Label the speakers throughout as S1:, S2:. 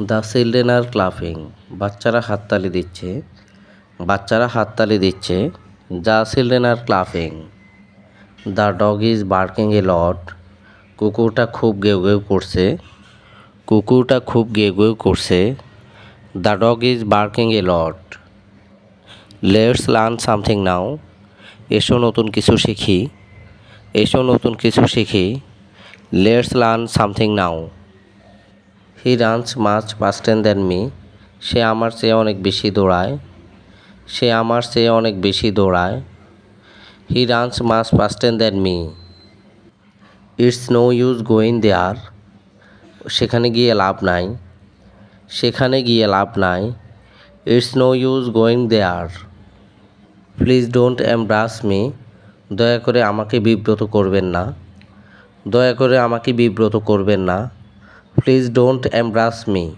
S1: The children are clapping. বাচ্চারা হাততালি দিচ্ছে। বাচ্চারা হাততালি দিচ্ছে। The children are clapping. The dog is barking a lot. কুকুরটা খুব গেউ গেউ করছে। কুকুরটা খুব গেউ গেউ করছে। The dog is barking a lot. Let's learn something now. এসো নতুন কিছু শিখি। এসো নতুন কিছু শিখি। Let's learn something now. He runs much faster than me. সে আমার চেয়ে অনেক বেশি দৌড়ায়। সে আমার চেয়ে অনেক বেশি দৌড়ায়। He runs much faster than me. It's no use going there. সেখানে গিয়ে লাভ নাই। সেখানে গিয়ে লাভ নাই। It's no use going there. Please don't embarrass me. দয়া করে আমাকে বিব্রত করবেন না। দয়া করে আমাকে বিব্রত করবেন না। Please don't embarrass me.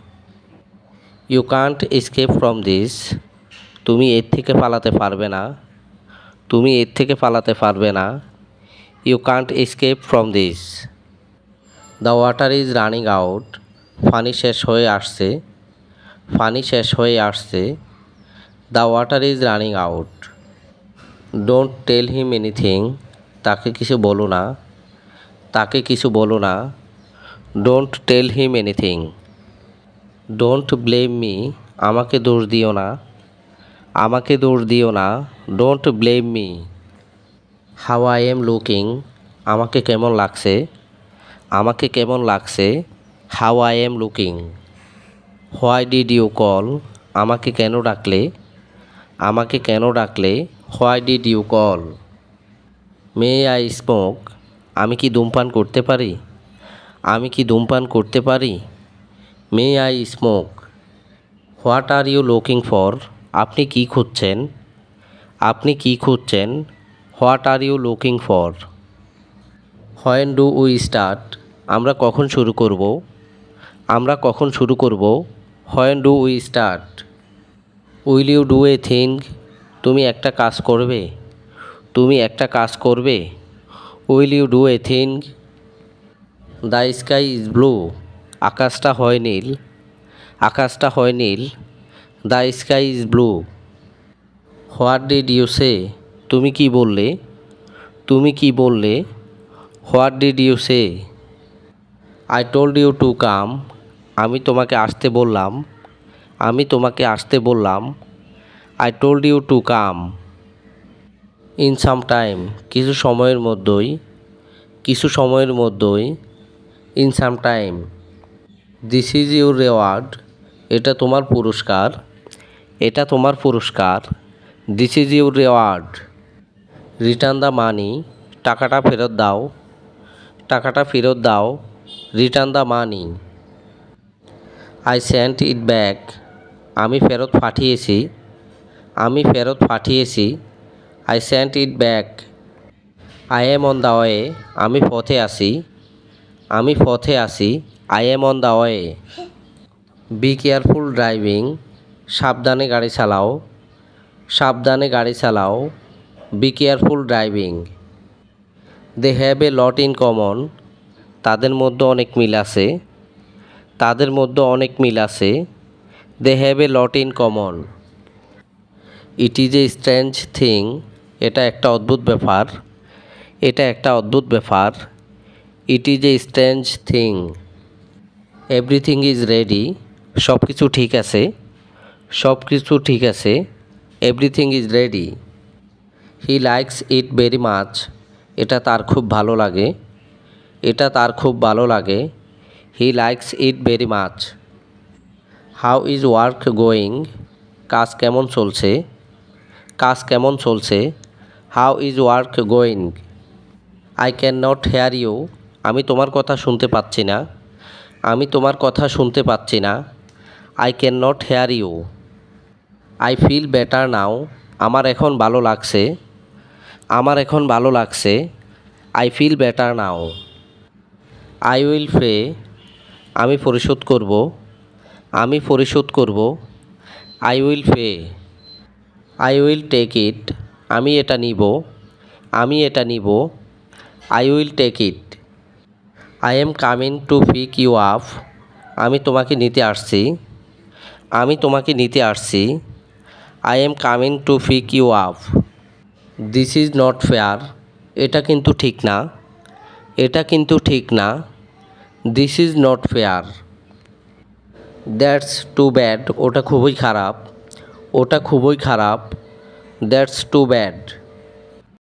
S1: You can't escape from this. তুমি এর থেকে পালাতে পারবে না। তুমি এর থেকে পালাতে পারবে না। You can't escape from this. The water is running out. পানি শেষ হয়ে আসছে। পানি শেষ হয়ে আসছে। The water is running out. Don't tell him anything. তাকে কিছু বলো না। তাকে কিছু বলো না। Don't tell him anything. Don't blame me. আমাকে দোষ দিও না। আমাকে দোষ দিও না। Don't blame me. How I am looking. আমাকে কেমন লাগছে। আমাকে কেমন লাগছে। How I am looking. Why did you call. আমাকে কেন ডাকলে। আমাকে কেন ডাকলে। Why did you call. May I smoke. আমি কি ধূমপান করতে পারি। আমি কি ধূমপান করতে পারি। May I smoke. What are you looking for. আপনি কি খুঁজছেন। আপনি কি খুঁজছেন। What are you looking for. When do we start. আমরা কখন শুরু করব। আমরা কখন শুরু করব। When do we start. Will you do a thing. তুমি একটা কাজ করবে। তুমি একটা কাজ করবে। Will you do a thing. The sky is blue. আকাশটা হয় নীল। আকাশটা হয় নীল। The sky is blue. What did you say. তুমি কি বললে। তুমি কি বললে। What did you say. I told you to come. আমি তোমাকে আসতে বললাম। আমি তোমাকে আসতে বললাম। I told you to come. In some time. কিছু সময়ের মধ্যেই। কিছু সময়ের মধ্যেই। In some time. This is your reward. এটা তোমার পুরস্কার। এটা তোমার পুরস্কার। This is your reward. Return the money. টাকাটা ফেরত দাও। টাকাটা ফেরত দাও। Return the money. I sent it back. আমি ফেরত পাঠিয়েছি। আমি ফেরত পাঠিয়েছি। I sent it back. I am on the way. আমি পথে আছি। আমি পথে আছি। I am on the way. Be careful driving. সাবধানে গাড়ি চালাও। সাবধানে গাড়ি চালাও। Be careful driving. They have a lot in common. তাদের মধ্যে অনেক মিল আছে। তাদের মধ্যে অনেক মিল আছে। They have a lot in common. It is a strange thing. এটা একটা অদ্ভুত ব্যাপার। এটা একটা অদ্ভুত ব্যাপার। It is a strange thing. Everything is ready. সব কিছু ঠিক আছে। সব কিছু ঠিক আছে। Everything is ready. He likes it very much. এটা তার খুব ভালো লাগে। এটা তার খুব ভালো লাগে। He likes it very much. How is work going. কাজ কেমন চলছে। কাজ কেমন চলছে। How is work going. I can not hear you. আমি তোমার কথা শুনতে পাচ্ছি না। আমি তোমার কথা শুনতে পাচ্ছি না। I can not hear you. I feel better now. আমার এখন ভালো লাগছে। আমার এখন ভালো লাগছে। I feel better now. I will pay. আমি পরিশোধ করব। আমি পরিশোধ করব। I will pay. I will take it. আমি এটা নিব। আমি এটা নিব। I will take it. I am coming to pick you up. আমি তোমাকে নিতে আসছি। আমি তোমাকে নিতে আসছি। I am coming to pick you up. This is not fair. এটা কিন্তু ঠিক না। এটা কিন্তু ঠিক না। This is not fair. That's too bad. ওটা খুবই খারাপ। ওটা খুবই খারাপ। That's too bad.